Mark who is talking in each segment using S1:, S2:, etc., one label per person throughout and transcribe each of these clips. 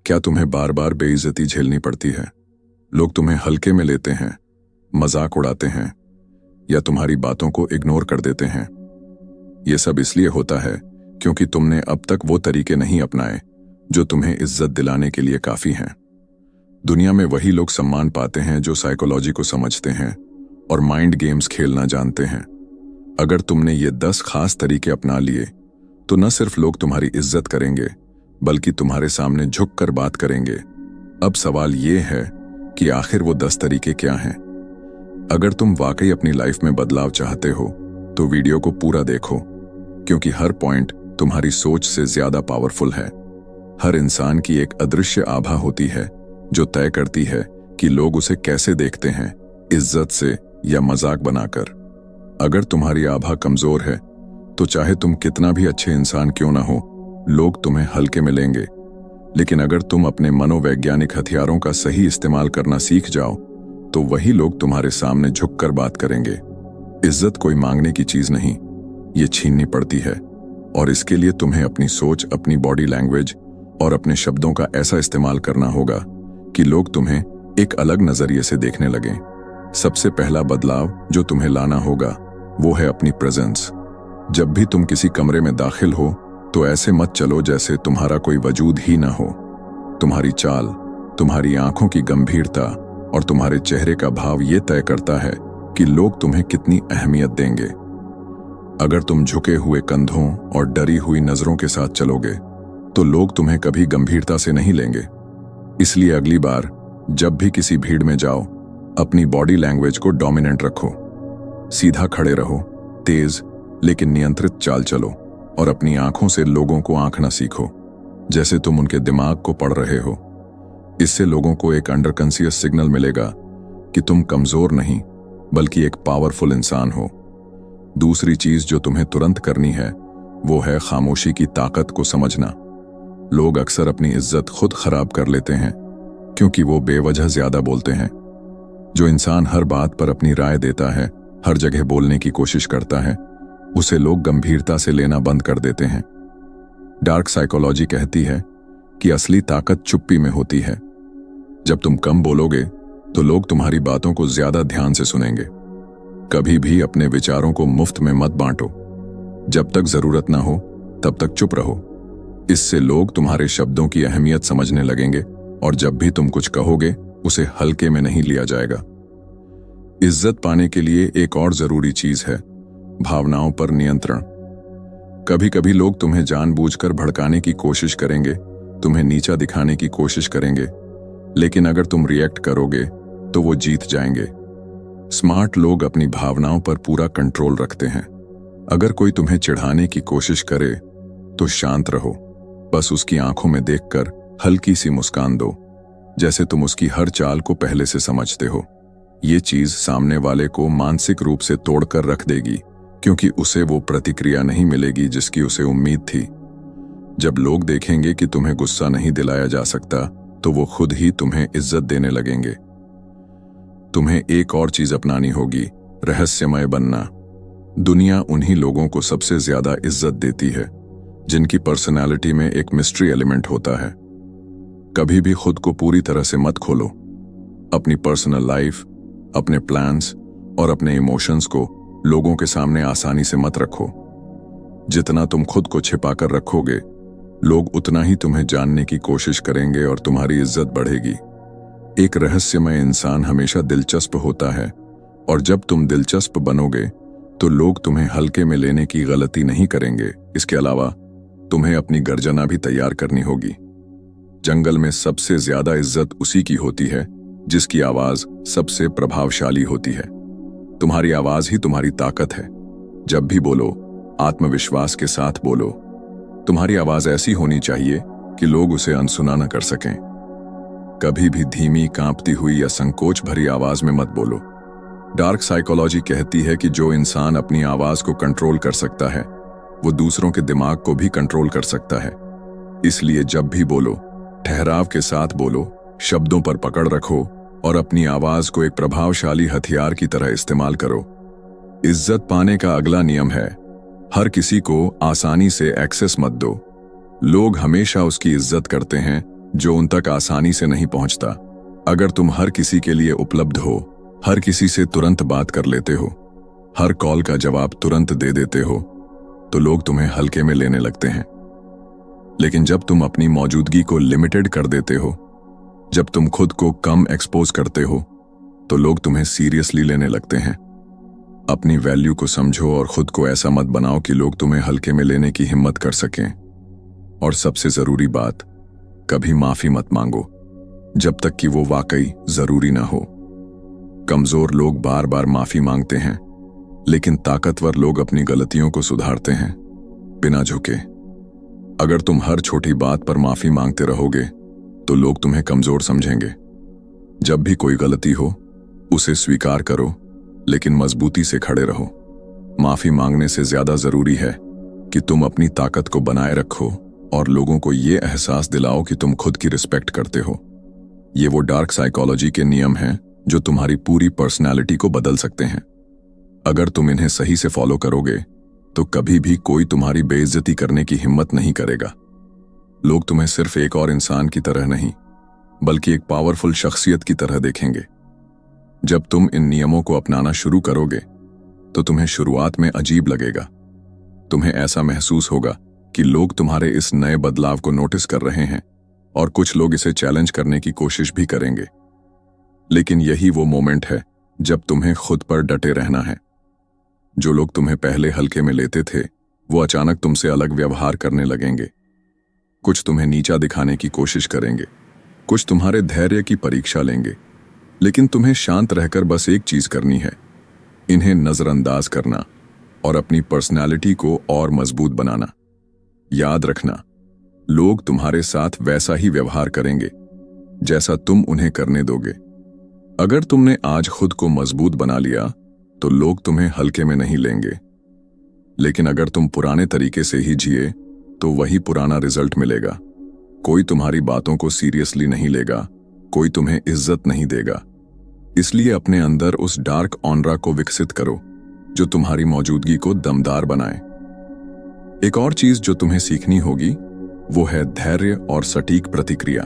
S1: क्या तुम्हें बार बार बेइज्जती झेलनी पड़ती है? लोग तुम्हें हल्के में लेते हैं, मजाक उड़ाते हैं या तुम्हारी बातों को इग्नोर कर देते हैं? ये सब इसलिए होता है क्योंकि तुमने अब तक वो तरीके नहीं अपनाए जो तुम्हें इज्जत दिलाने के लिए काफी हैं। दुनिया में वही लोग सम्मान पाते हैं जो साइकोलॉजी को समझते हैं और माइंड गेम्स खेलना जानते हैं। अगर तुमने ये 10 खास तरीके अपना लिए तो न सिर्फ लोग तुम्हारी इज्जत करेंगे बल्कि तुम्हारे सामने झुककर बात करेंगे। अब सवाल ये है कि आखिर वो 10 तरीके क्या हैं? अगर तुम वाकई अपनी लाइफ में बदलाव चाहते हो तो वीडियो को पूरा देखो, क्योंकि हर पॉइंट तुम्हारी सोच से ज्यादा पावरफुल है। हर इंसान की एक अदृश्य आभा होती है जो तय करती है कि लोग उसे कैसे देखते हैं, इज्जत से या मजाक बनाकर। अगर तुम्हारी आभा कमजोर है तो चाहे तुम कितना भी अच्छे इंसान क्यों ना हो, लोग तुम्हें हल्के में लेंगे। लेकिन अगर तुम अपने मनोवैज्ञानिक हथियारों का सही इस्तेमाल करना सीख जाओ तो वही लोग तुम्हारे सामने झुककर बात करेंगे। इज्जत कोई मांगने की चीज नहीं, ये छीननी पड़ती है, और इसके लिए तुम्हें अपनी सोच, अपनी बॉडी लैंग्वेज और अपने शब्दों का ऐसा इस्तेमाल करना होगा कि लोग तुम्हें एक अलग नजरिए से देखने लगें। सबसे पहला बदलाव जो तुम्हें लाना होगा वो है अपनी प्रेजेंस। जब भी तुम किसी कमरे में दाखिल हो तो ऐसे मत चलो जैसे तुम्हारा कोई वजूद ही ना हो। तुम्हारी चाल, तुम्हारी आंखों की गंभीरता और तुम्हारे चेहरे का भाव ये तय करता है कि लोग तुम्हें कितनी अहमियत देंगे। अगर तुम झुके हुए कंधों और डरी हुई नजरों के साथ चलोगे तो लोग तुम्हें कभी गंभीरता से नहीं लेंगे। इसलिए अगली बार जब भी किसी भीड़ में जाओ, अपनी बॉडी लैंग्वेज को डोमिनेंट रखो। सीधा खड़े रहो, तेज लेकिन नियंत्रित चाल चलो और अपनी आंखों से लोगों को आंकना सीखो जैसे तुम उनके दिमाग को पढ़ रहे हो। इससे लोगों को एक अंडरकॉन्शियस सिग्नल मिलेगा कि तुम कमजोर नहीं बल्कि एक पावरफुल इंसान हो। दूसरी चीज जो तुम्हें तुरंत करनी है वो है खामोशी की ताकत को समझना। लोग अक्सर अपनी इज्जत खुद खराब कर लेते हैं क्योंकि वो बेवजह ज्यादा बोलते हैं। जो इंसान हर बात पर अपनी राय देता है, हर जगह बोलने की कोशिश करता है, उसे लोग गंभीरता से लेना बंद कर देते हैं। डार्क साइकोलॉजी कहती है कि असली ताकत चुप्पी में होती है। जब तुम कम बोलोगे तो लोग तुम्हारी बातों को ज्यादा ध्यान से सुनेंगे। कभी भी अपने विचारों को मुफ्त में मत बांटो। जब तक जरूरत ना हो तब तक चुप रहो। इससे लोग तुम्हारे शब्दों की अहमियत समझने लगेंगे और जब भी तुम कुछ कहोगे उसे हल्के में नहीं लिया जाएगा। इज्जत पाने के लिए एक और जरूरी चीज है भावनाओं पर नियंत्रण। कभी कभी लोग तुम्हें जानबूझकर भड़काने की कोशिश करेंगे, तुम्हें नीचा दिखाने की कोशिश करेंगे, लेकिन अगर तुम रिएक्ट करोगे तो वो जीत जाएंगे। स्मार्ट लोग अपनी भावनाओं पर पूरा कंट्रोल रखते हैं। अगर कोई तुम्हें चिढ़ाने की कोशिश करे तो शांत रहो, बस उसकी आंखों में देखकर हल्की सी मुस्कान दो जैसे तुम उसकी हर चाल को पहले से समझते हो। ये चीज सामने वाले को मानसिक रूप से तोड़कर रख देगी क्योंकि उसे वो प्रतिक्रिया नहीं मिलेगी जिसकी उसे उम्मीद थी। जब लोग देखेंगे कि तुम्हें गुस्सा नहीं दिलाया जा सकता तो वो खुद ही तुम्हें इज्जत देने लगेंगे। तुम्हें एक और चीज अपनानी होगी, रहस्यमय बनना। दुनिया उन्हीं लोगों को सबसे ज्यादा इज्जत देती है जिनकी पर्सनालिटी में एक मिस्ट्री एलिमेंट होता है। कभी भी खुद को पूरी तरह से मत खोलो। अपनी पर्सनल लाइफ, अपने प्लान्स और अपने इमोशंस को लोगों के सामने आसानी से मत रखो। जितना तुम खुद को छिपाकर रखोगे, लोग उतना ही तुम्हें जानने की कोशिश करेंगे और तुम्हारी इज्जत बढ़ेगी। एक रहस्यमय इंसान हमेशा दिलचस्प होता है, और जब तुम दिलचस्प बनोगे तो लोग तुम्हें हल्के में लेने की गलती नहीं करेंगे। इसके अलावा तुम्हें अपनी गर्जना भी तैयार करनी होगी। जंगल में सबसे ज्यादा इज्जत उसी की होती है जिसकी आवाज सबसे प्रभावशाली होती है। तुम्हारी आवाज ही तुम्हारी ताकत है। जब भी बोलो, आत्मविश्वास के साथ बोलो। तुम्हारी आवाज ऐसी होनी चाहिए कि लोग उसे अनसुना न कर सकें। कभी भी धीमी, कांपती हुई या संकोच भरी आवाज में मत बोलो। डार्क साइकोलॉजी कहती है कि जो इंसान अपनी आवाज को कंट्रोल कर सकता है वो दूसरों के दिमाग को भी कंट्रोल कर सकता है। इसलिए जब भी बोलो, ठहराव के साथ बोलो, शब्दों पर पकड़ रखो और अपनी आवाज को एक प्रभावशाली हथियार की तरह इस्तेमाल करो। इज्जत पाने का अगला नियम है, हर किसी को आसानी से एक्सेस मत दो। लोग हमेशा उसकी इज्जत करते हैं जो उन तक आसानी से नहीं पहुंचता। अगर तुम हर किसी के लिए उपलब्ध हो, हर किसी से तुरंत बात कर लेते हो, हर कॉल का जवाब तुरंत दे देते हो, तो लोग तुम्हें हल्के में लेने लगते हैं। लेकिन जब तुम अपनी मौजूदगी को लिमिटेड कर देते हो, जब तुम खुद को कम एक्सपोज करते हो, तो लोग तुम्हें सीरियसली लेने लगते हैं। अपनी वैल्यू को समझो और खुद को ऐसा मत बनाओ कि लोग तुम्हें हल्के में लेने की हिम्मत कर सकें। और सबसे जरूरी बात, कभी माफी मत मांगो जब तक कि वो वाकई जरूरी ना हो। कमजोर लोग बार बार माफी मांगते हैं, लेकिन ताकतवर लोग अपनी गलतियों को सुधारते हैं बिना झुके। अगर तुम हर छोटी बात पर माफी मांगते रहोगे तो लोग तुम्हें कमजोर समझेंगे। जब भी कोई गलती हो उसे स्वीकार करो, लेकिन मजबूती से खड़े रहो। माफी मांगने से ज्यादा जरूरी है कि तुम अपनी ताकत को बनाए रखो और लोगों को ये एहसास दिलाओ कि तुम खुद की रिस्पेक्ट करते हो। ये वो डार्क साइकोलॉजी के नियम हैं जो तुम्हारी पूरी पर्सनैलिटी को बदल सकते हैं। अगर तुम इन्हें सही से फॉलो करोगे तो कभी भी कोई तुम्हारी बेइज्जती करने की हिम्मत नहीं करेगा। लोग तुम्हें सिर्फ एक और इंसान की तरह नहीं, बल्कि एक पावरफुल शख्सियत की तरह देखेंगे। जब तुम इन नियमों को अपनाना शुरू करोगे तो तुम्हें शुरुआत में अजीब लगेगा। तुम्हें ऐसा महसूस होगा कि लोग तुम्हारे इस नए बदलाव को नोटिस कर रहे हैं और कुछ लोग इसे चैलेंज करने की कोशिश भी करेंगे। लेकिन यही वो मोमेंट है जब तुम्हें खुद पर डटे रहना है। जो लोग तुम्हें पहले हल्के में लेते थे, वो अचानक तुमसे अलग व्यवहार करने लगेंगे। कुछ तुम्हें नीचा दिखाने की कोशिश करेंगे, कुछ तुम्हारे धैर्य की परीक्षा लेंगे, लेकिन तुम्हें शांत रहकर बस एक चीज करनी है, इन्हें नजरअंदाज करना और अपनी पर्सनैलिटी को और मजबूत बनाना। याद रखना, लोग तुम्हारे साथ वैसा ही व्यवहार करेंगे जैसा तुम उन्हें करने दोगे। अगर तुमने आज खुद को मजबूत बना लिया तो लोग तुम्हें हल्के में नहीं लेंगे। लेकिन अगर तुम पुराने तरीके से ही जिए तो वही पुराना रिजल्ट मिलेगा। कोई तुम्हारी बातों को सीरियसली नहीं लेगा, कोई तुम्हें इज्जत नहीं देगा। इसलिए अपने अंदर उस डार्क ऑनरा को विकसित करो जो तुम्हारी मौजूदगी को दमदार बनाए। एक और चीज जो तुम्हें सीखनी होगी वो है धैर्य और सटीक प्रतिक्रिया।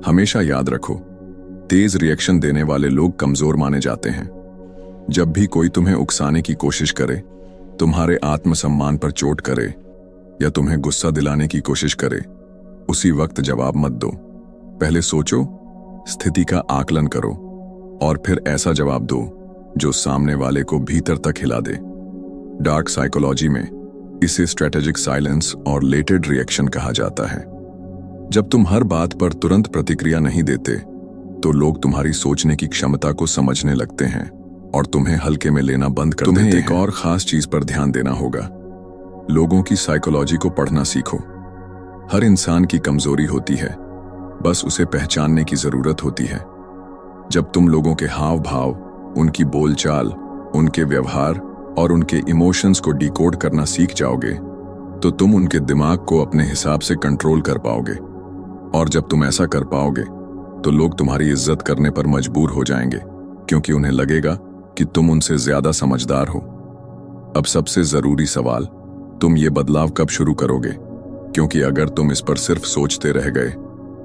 S1: हमेशा याद रखो, तेज रिएक्शन देने वाले लोग कमजोर माने जाते हैं। जब भी कोई तुम्हें उकसाने की कोशिश करे, तुम्हारे आत्मसम्मान पर चोट करे या तुम्हें गुस्सा दिलाने की कोशिश करे, उसी वक्त जवाब मत दो। पहले सोचो, स्थिति का आकलन करो और फिर ऐसा जवाब दो जो सामने वाले को भीतर तक हिला दे। डार्क साइकोलॉजी में इसे स्ट्रेटेजिक साइलेंस और लेटेड रिएक्शन कहा जाता है। जब तुम हर बात पर तुरंत प्रतिक्रिया नहीं देते तो लोग तुम्हारी सोचने की क्षमता को समझने लगते हैं और तुम्हें हल्के में लेना बंद कर देते हैं। तुम्हें एक और खास चीज पर ध्यान देना होगा, लोगों की साइकोलॉजी को पढ़ना सीखो। हर इंसान की कमजोरी होती है, बस उसे पहचानने की जरूरत होती है। जब तुम लोगों के हाव भाव, उनकी बोलचाल, उनके व्यवहार और उनके इमोशंस को डिकोड करना सीख जाओगे तो तुम उनके दिमाग को अपने हिसाब से कंट्रोल कर पाओगे। और जब तुम ऐसा कर पाओगे तो लोग तुम्हारी इज्जत करने पर मजबूर हो जाएंगे, क्योंकि उन्हें लगेगा कि तुम उनसे ज्यादा समझदार हो। अब सबसे जरूरी सवाल, तुम ये बदलाव कब शुरू करोगे? क्योंकि अगर तुम इस पर सिर्फ सोचते रह गए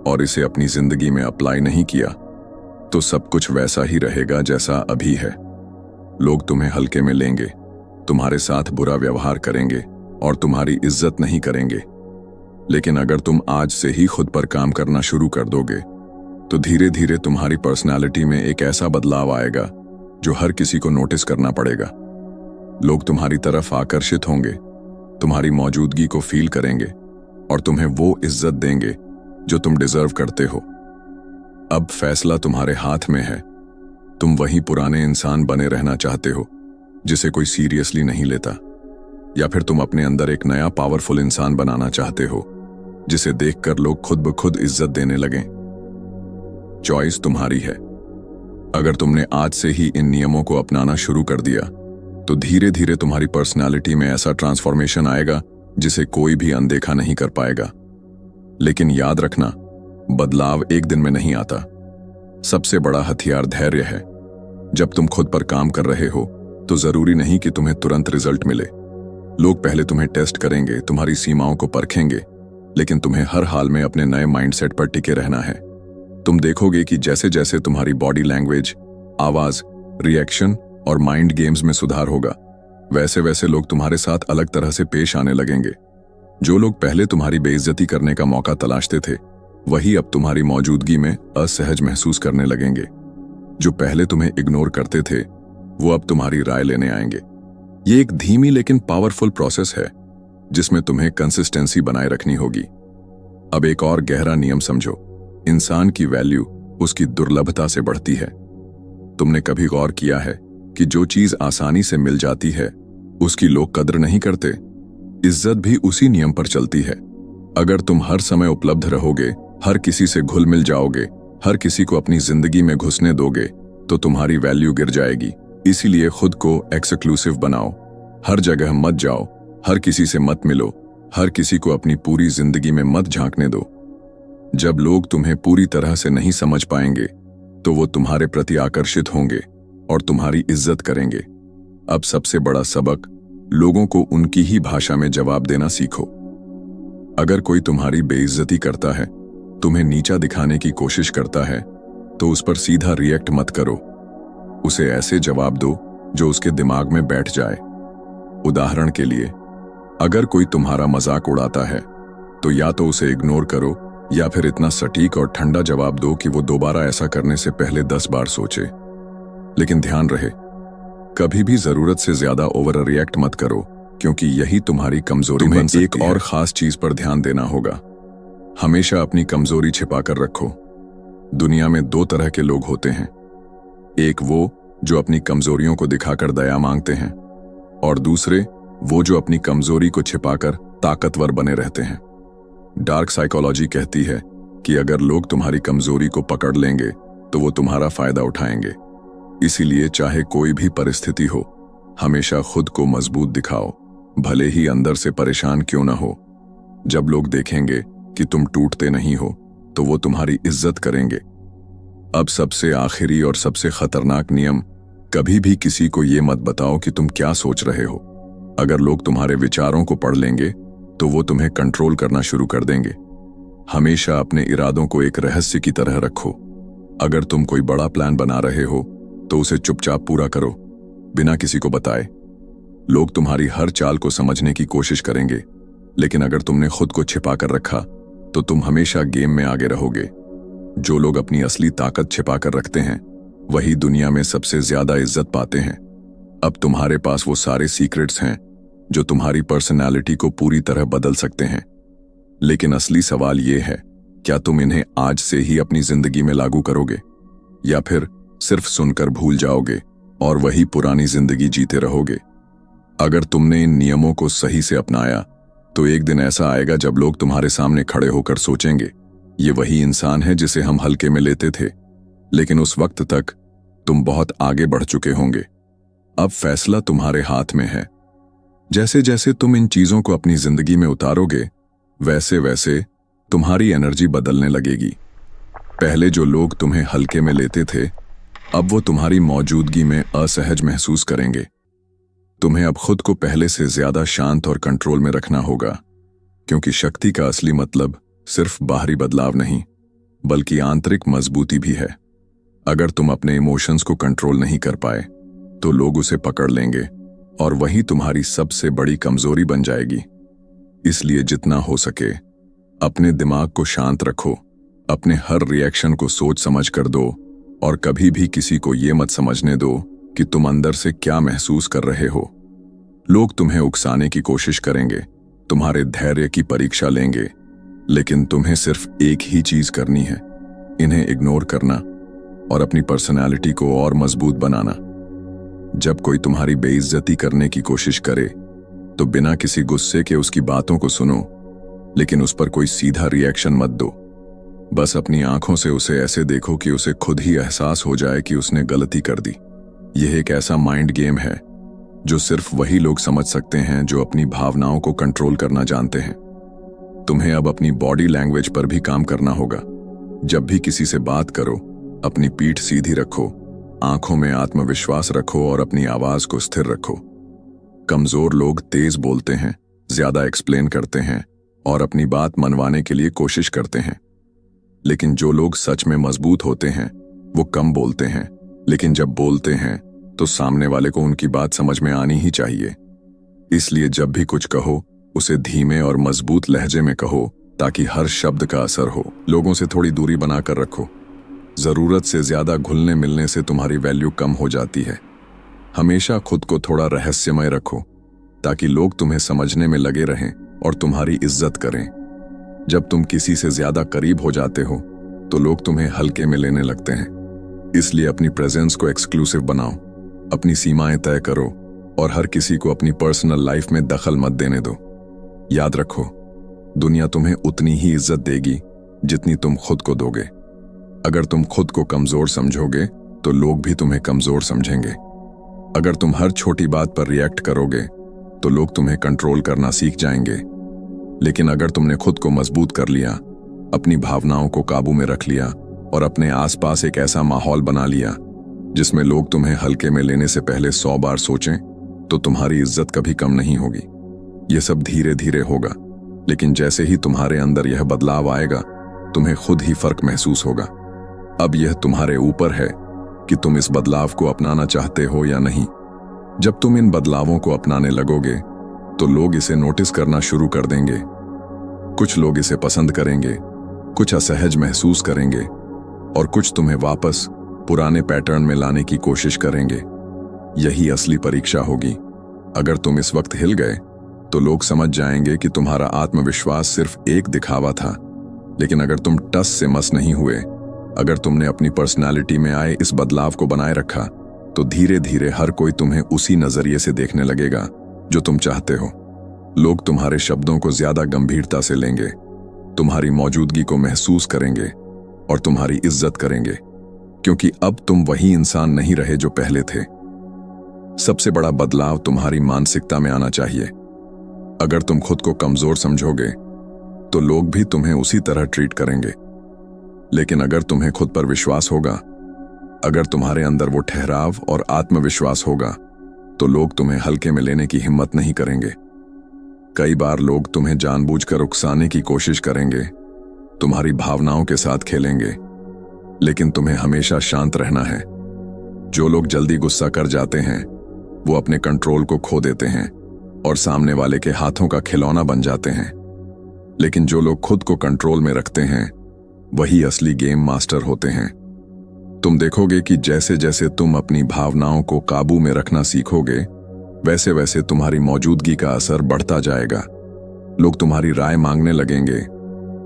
S1: और इसे अपनी जिंदगी में अप्लाई नहीं किया तो सब कुछ वैसा ही रहेगा जैसा अभी है। लोग तुम्हें हल्के में लेंगे, तुम्हारे साथ बुरा व्यवहार करेंगे और तुम्हारी इज्जत नहीं करेंगे। लेकिन अगर तुम आज से ही खुद पर काम करना शुरू कर दोगे तो धीरे धीरे तुम्हारी पर्सनालिटी में एक ऐसा बदलाव आएगा जो हर किसी को नोटिस करना पड़ेगा। लोग तुम्हारी तरफ आकर्षित होंगे, तुम्हारी मौजूदगी को फील करेंगे और तुम्हें वो इज्जत देंगे जो तुम डिजर्व करते हो। अब फैसला तुम्हारे हाथ में है। तुम वही पुराने इंसान बने रहना चाहते हो जिसे कोई सीरियसली नहीं लेता, या फिर तुम अपने अंदर एक नया पावरफुल इंसान बनाना चाहते हो जिसे देखकर लोग खुद ब खुद इज्जत देने लगें। चॉइस तुम्हारी है। अगर तुमने आज से ही इन नियमों को अपनाना शुरू कर दिया तो धीरे धीरे तुम्हारी पर्सनालिटी में ऐसा ट्रांसफॉर्मेशन आएगा जिसे कोई भी अनदेखा नहीं कर पाएगा। लेकिन याद रखना, बदलाव एक दिन में नहीं आता। सबसे बड़ा हथियार धैर्य है। जब तुम खुद पर काम कर रहे हो तो जरूरी नहीं कि तुम्हें तुरंत रिजल्ट मिले। लोग पहले तुम्हें टेस्ट करेंगे, तुम्हारी सीमाओं को परखेंगे, लेकिन तुम्हें हर हाल में अपने नए माइंडसेट पर टिके रहना है। तुम देखोगे कि जैसे जैसे तुम्हारी बॉडी लैंग्वेज, आवाज, रिएक्शन और माइंड गेम्स में सुधार होगा, वैसे वैसे लोग तुम्हारे साथ अलग तरह से पेश आने लगेंगे। जो लोग पहले तुम्हारी बेइज्जती करने का मौका तलाशते थे, वही अब तुम्हारी मौजूदगी में असहज महसूस करने लगेंगे। जो पहले तुम्हें इग्नोर करते थे, वो अब तुम्हारी राय लेने आएंगे। ये एक धीमी लेकिन पावरफुल प्रोसेस है, जिसमें तुम्हें कंसिस्टेंसी बनाए रखनी होगी। अब एक और गहरा नियम समझो, इंसान की वैल्यू उसकी दुर्लभता से बढ़ती है। तुमने कभी गौर किया है कि जो चीज आसानी से मिल जाती है, उसकी लोग कद्र नहीं करते? इज्जत भी उसी नियम पर चलती है। अगर तुम हर समय उपलब्ध रहोगे, हर किसी से घुल मिल जाओगे, हर किसी को अपनी जिंदगी में घुसने दोगे, तो तुम्हारी वैल्यू गिर जाएगी। इसीलिए खुद को एक्सक्लूसिव बनाओ। हर जगह मत जाओ, हर किसी से मत मिलो, हर किसी को अपनी पूरी जिंदगी में मत झांकने दो। जब लोग तुम्हें पूरी तरह से नहीं समझ पाएंगे, तो वो तुम्हारे प्रति आकर्षित होंगे और तुम्हारी इज्जत करेंगे। अब सबसे बड़ा सबक, लोगों को उनकी ही भाषा में जवाब देना सीखो। अगर कोई तुम्हारी बेइज्जती करता है, तुम्हें नीचा दिखाने की कोशिश करता है, तो उस पर सीधा रिएक्ट मत करो। उसे ऐसे जवाब दो जो उसके दिमाग में बैठ जाए। उदाहरण के लिए, अगर कोई तुम्हारा मजाक उड़ाता है, तो या तो उसे इग्नोर करो या फिर इतना सटीक और ठंडा जवाब दो कि वो दोबारा ऐसा करने से पहले 10 बार सोचे। लेकिन ध्यान रहे, कभी भी जरूरत से ज्यादा ओवर रिएक्ट मत करो, क्योंकि यही तुम्हारी कमजोरी बन सकती है। एक और खास चीज पर ध्यान देना होगा, हमेशा अपनी कमजोरी छिपाकर रखो। दुनिया में 2 तरह के लोग होते हैं, एक वो जो अपनी कमजोरियों को दिखाकर दया मांगते हैं, और दूसरे वो जो अपनी कमजोरी को छिपाकर ताकतवर बने रहते हैं। डार्क साइकोलॉजी कहती है कि अगर लोग तुम्हारी कमजोरी को पकड़ लेंगे, तो वो तुम्हारा फायदा उठाएंगे। इसीलिए चाहे कोई भी परिस्थिति हो, हमेशा खुद को मजबूत दिखाओ, भले ही अंदर से परेशान क्यों ना हो। जब लोग देखेंगे कि तुम टूटते नहीं हो, तो वो तुम्हारी इज्जत करेंगे। अब सबसे आखिरी और सबसे खतरनाक नियम, कभी भी किसी को ये मत बताओ कि तुम क्या सोच रहे हो। अगर लोग तुम्हारे विचारों को पढ़ लेंगे, तो वो तुम्हें कंट्रोल करना शुरू कर देंगे। हमेशा अपने इरादों को एक रहस्य की तरह रखो। अगर तुम कोई बड़ा प्लान बना रहे हो, तो उसे चुपचाप पूरा करो, बिना किसी को बताए। लोग तुम्हारी हर चाल को समझने की कोशिश करेंगे, लेकिन अगर तुमने खुद को छिपा कर रखा, तो तुम हमेशा गेम में आगे रहोगे। जो लोग अपनी असली ताकत छिपा कर रखते हैं, वही दुनिया में सबसे ज्यादा इज्जत पाते हैं। अब तुम्हारे पास वो सारे सीक्रेट्स हैं जो तुम्हारी पर्सनैलिटी को पूरी तरह बदल सकते हैं। लेकिन असली सवाल ये है, क्या तुम इन्हें आज से ही अपनी जिंदगी में लागू करोगे, या फिर सिर्फ सुनकर भूल जाओगे और वही पुरानी जिंदगी जीते रहोगे? अगर तुमने इन नियमों को सही से अपनाया, तो एक दिन ऐसा आएगा जब लोग तुम्हारे सामने खड़े होकर सोचेंगे, ये वही इंसान है जिसे हम हल्के में लेते थे। लेकिन उस वक्त तक तुम बहुत आगे बढ़ चुके होंगे। अब फैसला तुम्हारे हाथ में है। जैसे जैसे तुम इन चीजों को अपनी जिंदगी में उतारोगे, वैसे वैसे तुम्हारी एनर्जी बदलने लगेगी। पहले जो लोग तुम्हें हल्के में लेते थे, अब वो तुम्हारी मौजूदगी में असहज महसूस करेंगे। तुम्हें अब खुद को पहले से ज्यादा शांत और कंट्रोल में रखना होगा, क्योंकि शक्ति का असली मतलब सिर्फ बाहरी बदलाव नहीं, बल्कि आंतरिक मजबूती भी है। अगर तुम अपने इमोशंस को कंट्रोल नहीं कर पाए, तो लोग उसे पकड़ लेंगे और वही तुम्हारी सबसे बड़ी कमजोरी बन जाएगी। इसलिए जितना हो सके अपने दिमाग को शांत रखो, अपने हर रिएक्शन को सोच समझ कर दो, और कभी भी किसी को ये मत समझने दो कि तुम अंदर से क्या महसूस कर रहे हो। लोग तुम्हें उकसाने की कोशिश करेंगे, तुम्हारे धैर्य की परीक्षा लेंगे, लेकिन तुम्हें सिर्फ एक ही चीज करनी है, इन्हें इग्नोर करना और अपनी पर्सनैलिटी को और मजबूत बनाना। जब कोई तुम्हारी बेइज्जती करने की कोशिश करे, तो बिना किसी गुस्से के उसकी बातों को सुनो, लेकिन उस पर कोई सीधा रिएक्शन मत दो। बस अपनी आंखों से उसे ऐसे देखो कि उसे खुद ही एहसास हो जाए कि उसने गलती कर दी। यह एक ऐसा माइंड गेम है जो सिर्फ वही लोग समझ सकते हैं जो अपनी भावनाओं को कंट्रोल करना जानते हैं। तुम्हें अब अपनी बॉडी लैंग्वेज पर भी काम करना होगा। जब भी किसी से बात करो, अपनी पीठ सीधी रखो, आंखों में आत्मविश्वास रखो और अपनी आवाज को स्थिर रखो। कमजोर लोग तेज बोलते हैं, ज्यादा एक्सप्लेन करते हैं और अपनी बात मनवाने के लिए कोशिश करते हैं। लेकिन जो लोग सच में मजबूत होते हैं वो कम बोलते हैं, लेकिन जब बोलते हैं तो सामने वाले को उनकी बात समझ में आनी ही चाहिए। इसलिए जब भी कुछ कहो उसे धीमे और मजबूत लहजे में कहो ताकि हर शब्द का असर हो। लोगों से थोड़ी दूरी बनाकर रखो। जरूरत से ज्यादा घुलने मिलने से तुम्हारी वैल्यू कम हो जाती है। हमेशा खुद को थोड़ा रहस्यमय रखो ताकि लोग तुम्हें समझने में लगे रहें और तुम्हारी इज्जत करें। जब तुम किसी से ज्यादा करीब हो जाते हो तो लोग तुम्हें हल्के में लेने लगते हैं। इसलिए अपनी प्रेजेंस को एक्सक्लूसिव बनाओ, अपनी सीमाएं तय करो और हर किसी को अपनी पर्सनल लाइफ में दखल मत देने दो। याद रखो, दुनिया तुम्हें उतनी ही इज्जत देगी जितनी तुम खुद को दोगे। अगर तुम खुद को कमजोर समझोगे तो लोग भी तुम्हें कमजोर समझेंगे। अगर तुम हर छोटी बात पर रिएक्ट करोगे तो लोग तुम्हें कंट्रोल करना सीख जाएंगे। लेकिन अगर तुमने खुद को मजबूत कर लिया, अपनी भावनाओं को काबू में रख लिया और अपने आसपास एक ऐसा माहौल बना लिया जिसमें लोग तुम्हें हल्के में लेने से पहले 100 बार सोचें, तो तुम्हारी इज्जत कभी कम नहीं होगी। यह सब धीरे धीरे होगा, लेकिन जैसे ही तुम्हारे अंदर यह बदलाव आएगा तुम्हें खुद ही फर्क महसूस होगा। अब यह तुम्हारे ऊपर है कि तुम इस बदलाव को अपनाना चाहते हो या नहीं। जब तुम इन बदलावों को अपनाने लगोगे तो लोग इसे नोटिस करना शुरू कर देंगे। कुछ लोग इसे पसंद करेंगे, कुछ असहज महसूस करेंगे और कुछ तुम्हें वापस पुराने पैटर्न में लाने की कोशिश करेंगे। यही असली परीक्षा होगी। अगर तुम इस वक्त हिल गए तो लोग समझ जाएंगे कि तुम्हारा आत्मविश्वास सिर्फ एक दिखावा था। लेकिन अगर तुम टस से मस नहीं हुए, अगर तुमने अपनी पर्सनालिटी में आए इस बदलाव को बनाए रखा, तो धीरे धीरे हर कोई तुम्हें उसी नजरिए से देखने लगेगा जो तुम चाहते हो। लोग तुम्हारे शब्दों को ज्यादा गंभीरता से लेंगे, तुम्हारी मौजूदगी को महसूस करेंगे और तुम्हारी इज्जत करेंगे, क्योंकि अब तुम वही इंसान नहीं रहे जो पहले थे। सबसे बड़ा बदलाव तुम्हारी मानसिकता में आना चाहिए। अगर तुम खुद को कमजोर समझोगे तो लोग भी तुम्हें उसी तरह ट्रीट करेंगे। लेकिन अगर तुम्हें खुद पर विश्वास होगा, अगर तुम्हारे अंदर वो ठहराव और आत्मविश्वास होगा, तो लोग तुम्हें हल्के में लेने की हिम्मत नहीं करेंगे। कई बार लोग तुम्हें जानबूझकर उकसाने की कोशिश करेंगे, तुम्हारी भावनाओं के साथ खेलेंगे, लेकिन तुम्हें हमेशा शांत रहना है। जो लोग जल्दी गुस्सा कर जाते हैं वो अपने कंट्रोल को खो देते हैं और सामने वाले के हाथों का खिलौना बन जाते हैं। लेकिन जो लोग खुद को कंट्रोल में रखते हैं वही असली गेम मास्टर होते हैं। तुम देखोगे कि जैसे जैसे तुम अपनी भावनाओं को काबू में रखना सीखोगे, वैसे वैसे तुम्हारी मौजूदगी का असर बढ़ता जाएगा। लोग तुम्हारी राय मांगने लगेंगे,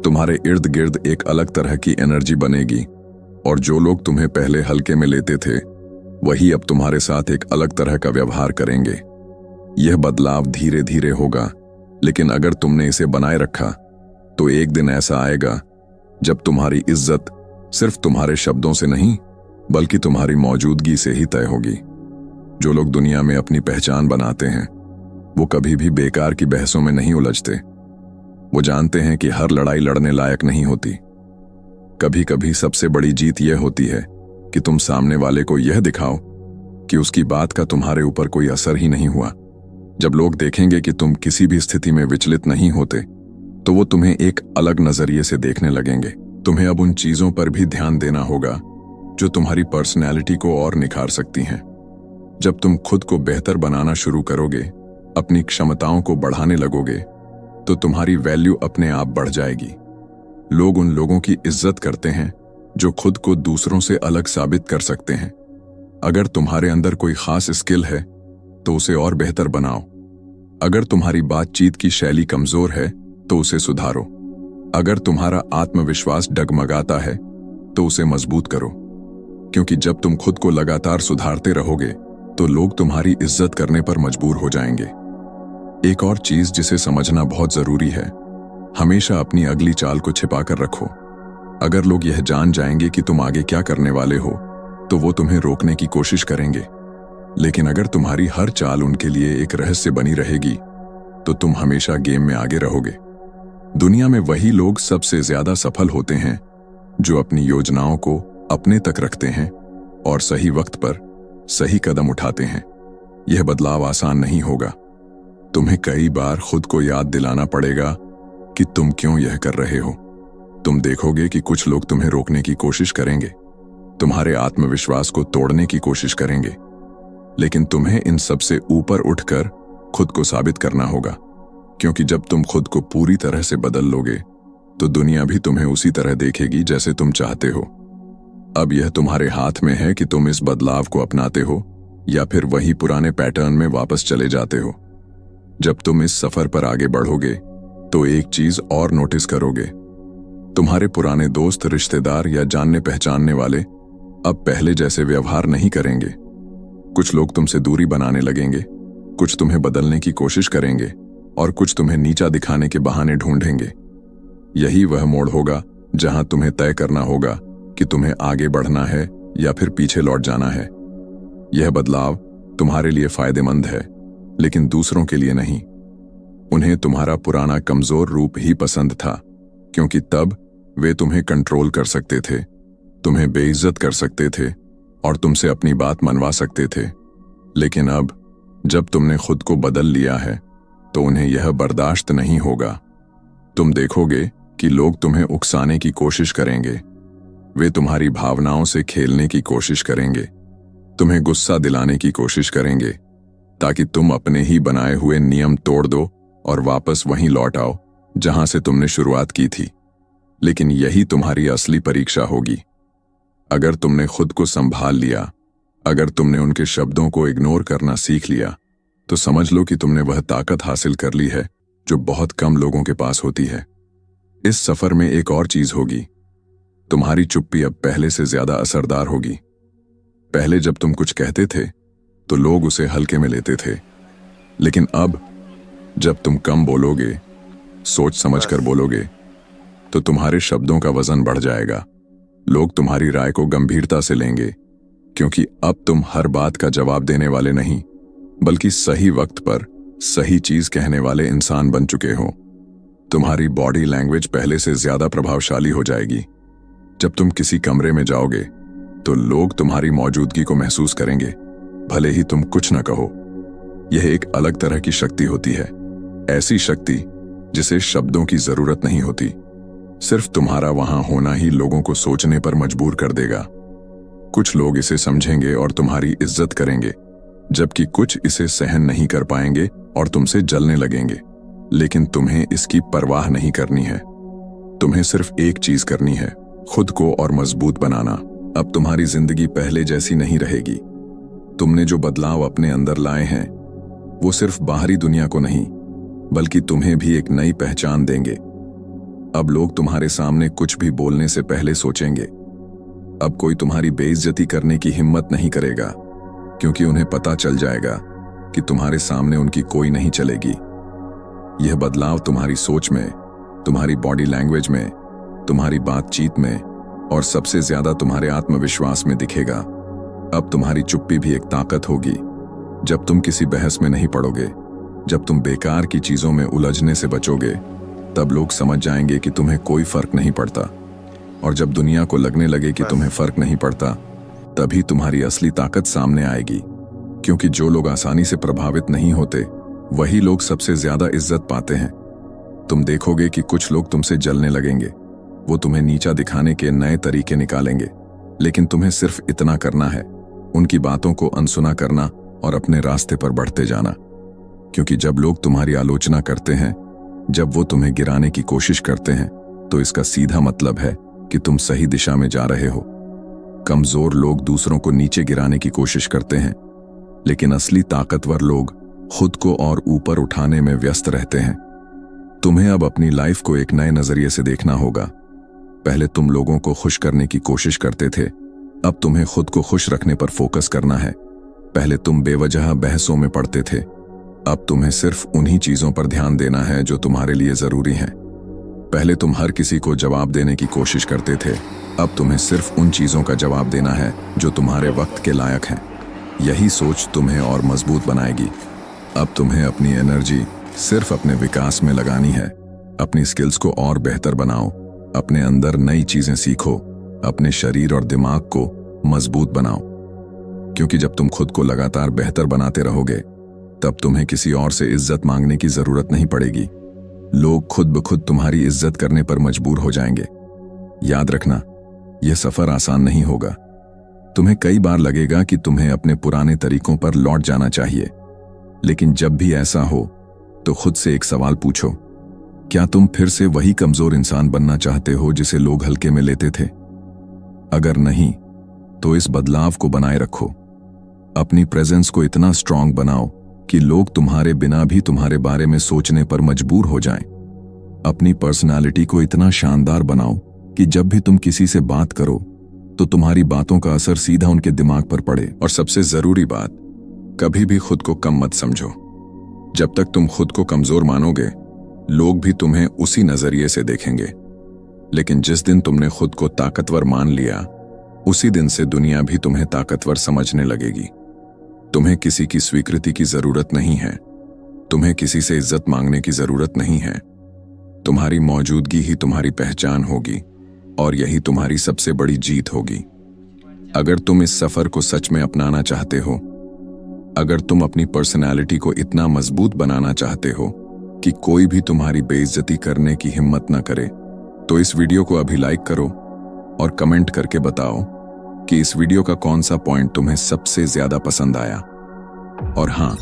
S1: तुम्हारे इर्द गिर्द एक अलग तरह की एनर्जी बनेगी और जो लोग तुम्हें पहले हल्के में लेते थे वही अब तुम्हारे साथ एक अलग तरह का व्यवहार करेंगे। यह बदलाव धीरे धीरे होगा, लेकिन अगर तुमने इसे बनाए रखा तो एक दिन ऐसा आएगा जब तुम्हारी इज्जत सिर्फ तुम्हारे शब्दों से नहीं बल्कि तुम्हारी मौजूदगी से ही तय होगी। जो लोग दुनिया में अपनी पहचान बनाते हैं वो कभी भी बेकार की बहसों में नहीं उलझते। वो जानते हैं कि हर लड़ाई लड़ने लायक नहीं होती। कभी कभी सबसे बड़ी जीत यह होती है कि तुम सामने वाले को यह दिखाओ कि उसकी बात का तुम्हारे ऊपर कोई असर ही नहीं हुआ। जब लोग देखेंगे कि तुम किसी भी स्थिति में विचलित नहीं होते तो वो तुम्हें एक अलग नजरिए से देखने लगेंगे। तुम्हें अब उन चीजों पर भी ध्यान देना होगा जो तुम्हारी पर्सनैलिटी को और निखार सकती हैं। जब तुम खुद को बेहतर बनाना शुरू करोगे, अपनी क्षमताओं को बढ़ाने लगोगे, तो तुम्हारी वैल्यू अपने आप बढ़ जाएगी। लोग उन लोगों की इज्जत करते हैं जो खुद को दूसरों से अलग साबित कर सकते हैं। अगर तुम्हारे अंदर कोई खास स्किल है तो उसे और बेहतर बनाओ। अगर तुम्हारी बातचीत की शैली कमजोर है तो उसे सुधारो। अगर तुम्हारा आत्मविश्वास डगमगाता है तो उसे मजबूत करो, क्योंकि जब तुम खुद को लगातार सुधारते रहोगे तो लोग तुम्हारी इज्जत करने पर मजबूर हो जाएंगे। एक और चीज जिसे समझना बहुत जरूरी है, हमेशा अपनी अगली चाल को छिपा कर रखो। अगर लोग यह जान जाएंगे कि तुम आगे क्या करने वाले हो तो वो तुम्हें रोकने की कोशिश करेंगे। लेकिन अगर तुम्हारी हर चाल उनके लिए एक रहस्य बनी रहेगी तो तुम हमेशा गेम में आगे रहोगे। दुनिया में वही लोग सबसे ज्यादा सफल होते हैं जो अपनी योजनाओं को अपने तक रखते हैं और सही वक्त पर सही कदम उठाते हैं। यह बदलाव आसान नहीं होगा। तुम्हें कई बार खुद को याद दिलाना पड़ेगा कि तुम क्यों यह कर रहे हो। तुम देखोगे कि कुछ लोग तुम्हें रोकने की कोशिश करेंगे, तुम्हारे आत्मविश्वास को तोड़ने की कोशिश करेंगे, लेकिन तुम्हें इन सब से ऊपर उठकर खुद को साबित करना होगा, क्योंकि जब तुम खुद को पूरी तरह से बदल लोगे तो दुनिया भी तुम्हें उसी तरह देखेगी जैसे तुम चाहते हो। अब यह तुम्हारे हाथ में है कि तुम इस बदलाव को अपनाते हो या फिर वही पुराने पैटर्न में वापस चले जाते हो। जब तुम इस सफर पर आगे बढ़ोगे तो एक चीज और नोटिस करोगे, तुम्हारे पुराने दोस्त, रिश्तेदार या जानने पहचानने वाले अब पहले जैसे व्यवहार नहीं करेंगे। कुछ लोग तुमसे दूरी बनाने लगेंगे, कुछ तुम्हें बदलने की कोशिश करेंगे और कुछ तुम्हें नीचा दिखाने के बहाने ढूंढेंगे। यही वह मोड़ होगा जहां तुम्हें तय करना होगा कि तुम्हें आगे बढ़ना है या फिर पीछे लौट जाना है। यह बदलाव तुम्हारे लिए फायदेमंद है, लेकिन दूसरों के लिए नहीं। उन्हें तुम्हारा पुराना कमजोर रूप ही पसंद था, क्योंकि तब वे तुम्हें कंट्रोल कर सकते थे, तुम्हें बेइज्जत कर सकते थे और तुमसे अपनी बात मनवा सकते थे। लेकिन अब जब तुमने खुद को बदल लिया है तो उन्हें यह बर्दाश्त नहीं होगा। तुम देखोगे कि लोग तुम्हें उकसाने की कोशिश करेंगे, वे तुम्हारी भावनाओं से खेलने की कोशिश करेंगे, तुम्हें गुस्सा दिलाने की कोशिश करेंगे, ताकि तुम अपने ही बनाए हुए नियम तोड़ दो और वापस वहीं लौट आओ जहां से तुमने शुरुआत की थी। लेकिन यही तुम्हारी असली परीक्षा होगी। अगर तुमने खुद को संभाल लिया, अगर तुमने उनके शब्दों को इग्नोर करना सीख लिया, तो समझ लो कि तुमने वह ताकत हासिल कर ली है जो बहुत कम लोगों के पास होती है। इस सफर में एक और चीज होगी, तुम्हारी चुप्पी अब पहले से ज्यादा असरदार होगी। पहले जब तुम कुछ कहते थे तो लोग उसे हल्के में लेते थे, लेकिन अब जब तुम कम बोलोगे, सोच समझकर बोलोगे, तो तुम्हारे शब्दों का वजन बढ़ जाएगा। लोग तुम्हारी राय को गंभीरता से लेंगे, क्योंकि अब तुम हर बात का जवाब देने वाले नहीं, बल्कि सही वक्त पर सही चीज कहने वाले इंसान बन चुके हो। तुम्हारी बॉडी लैंग्वेज पहले से ज्यादा प्रभावशाली हो जाएगी। जब तुम किसी कमरे में जाओगे तो लोग तुम्हारी मौजूदगी को महसूस करेंगे, भले ही तुम कुछ न कहो। यह एक अलग तरह की शक्ति होती है, ऐसी शक्ति जिसे शब्दों की जरूरत नहीं होती। सिर्फ तुम्हारा वहां होना ही लोगों को सोचने पर मजबूर कर देगा। कुछ लोग इसे समझेंगे और तुम्हारी इज्जत करेंगे, जबकि कुछ इसे सहन नहीं कर पाएंगे और तुमसे जलने लगेंगे। लेकिन तुम्हें इसकी परवाह नहीं करनी है। तुम्हें सिर्फ एक चीज करनी है, खुद को और मजबूत बनाना। अब तुम्हारी जिंदगी पहले जैसी नहीं रहेगी। तुमने जो बदलाव अपने अंदर लाए हैं वो सिर्फ बाहरी दुनिया को नहीं, बल्कि तुम्हें भी एक नई पहचान देंगे। अब लोग तुम्हारे सामने कुछ भी बोलने से पहले सोचेंगे। अब कोई तुम्हारी बेइज्जती करने की हिम्मत नहीं करेगा, क्योंकि उन्हें पता चल जाएगा कि तुम्हारे सामने उनकी कोई नहीं चलेगी। यह बदलाव तुम्हारी सोच में, तुम्हारी बॉडी लैंग्वेज में, तुम्हारी बातचीत में और सबसे ज्यादा तुम्हारे आत्मविश्वास में दिखेगा। अब तुम्हारी चुप्पी भी एक ताकत होगी। जब तुम किसी बहस में नहीं पड़ोगे, जब तुम बेकार की चीजों में उलझने से बचोगे, तब लोग समझ जाएंगे कि तुम्हें कोई फर्क नहीं पड़ता। और जब दुनिया को लगने लगे कि तुम्हें फर्क नहीं पड़ता, तभी तुम्हारी असली ताकत सामने आएगी। क्योंकि जो लोग आसानी से प्रभावित नहीं होते, वही लोग सबसे ज्यादा इज्जत पाते हैं। तुम देखोगे कि कुछ लोग तुमसे जलने लगेंगे, वो तुम्हें नीचा दिखाने के नए तरीके निकालेंगे, लेकिन तुम्हें सिर्फ इतना करना है, उनकी बातों को अनसुना करना और अपने रास्ते पर बढ़ते जाना। क्योंकि जब लोग तुम्हारी आलोचना करते हैं, जब वो तुम्हें गिराने की कोशिश करते हैं, तो इसका सीधा मतलब है कि तुम सही दिशा में जा रहे हो। कमजोर लोग दूसरों को नीचे गिराने की कोशिश करते हैं, लेकिन असली ताकतवर लोग खुद को और ऊपर उठाने में व्यस्त रहते हैं। तुम्हें अब अपनी लाइफ को एक नए नजरिए से देखना होगा। पहले तुम लोगों को खुश करने की कोशिश करते थे, अब तुम्हें खुद को खुश रखने पर फोकस करना है। पहले तुम बेवजह बहसों में पड़ते थे, अब तुम्हें सिर्फ उन्हीं चीजों पर ध्यान देना है जो तुम्हारे लिए जरूरी हैं। पहले तुम हर किसी को जवाब देने की कोशिश करते थे, अब तुम्हें सिर्फ उन चीजों का जवाब देना है जो तुम्हारे वक्त के लायक हैं। यही सोच तुम्हें और मजबूत बनाएगी। अब तुम्हें अपनी एनर्जी सिर्फ अपने विकास में लगानी है। अपनी स्किल्स को और बेहतर बनाओ, अपने अंदर नई चीजें सीखो, अपने शरीर और दिमाग को मजबूत बनाओ। क्योंकि जब तुम खुद को लगातार बेहतर बनाते रहोगे, तब तुम्हें किसी और से इज्जत मांगने की जरूरत नहीं पड़ेगी। लोग खुद ब खुद तुम्हारी इज्जत करने पर मजबूर हो जाएंगे। याद रखना, यह सफर आसान नहीं होगा। तुम्हें कई बार लगेगा कि तुम्हें अपने पुराने तरीकों पर लौट जाना चाहिए, लेकिन जब भी ऐसा हो तो खुद से एक सवाल पूछो, क्या तुम फिर से वही कमजोर इंसान बनना चाहते हो जिसे लोग हल्के में लेते थे? अगर नहीं, तो इस बदलाव को बनाए रखो। अपनी प्रेजेंस को इतना स्ट्रांग बनाओ कि लोग तुम्हारे बिना भी तुम्हारे बारे में सोचने पर मजबूर हो जाएं। अपनी पर्सनालिटी को इतना शानदार बनाओ कि जब भी तुम किसी से बात करो तो तुम्हारी बातों का असर सीधा उनके दिमाग पर पड़े। और सबसे जरूरी बात, कभी भी खुद को कम मत समझो। जब तक तुम खुद को कमजोर मानोगे, लोग भी तुम्हें उसी नजरिए से देखेंगे। लेकिन जिस दिन तुमने खुद को ताकतवर मान लिया, उसी दिन से दुनिया भी तुम्हें ताकतवर समझने लगेगी। तुम्हें किसी की स्वीकृति की जरूरत नहीं है, तुम्हें किसी से इज्जत मांगने की जरूरत नहीं है। तुम्हारी मौजूदगी ही तुम्हारी पहचान होगी और यही तुम्हारी सबसे बड़ी जीत होगी। अगर तुम इस सफर को सच में अपनाना चाहते हो, अगर तुम अपनी पर्सनैलिटी को इतना मजबूत बनाना चाहते हो कि कोई भी तुम्हारी बेइज्जती करने की हिम्मत न करे, तो इस वीडियो को अभी लाइक करो और कमेंट करके बताओ कि इस वीडियो का कौन सा पॉइंट तुम्हें सबसे ज्यादा पसंद आया। और हाँ,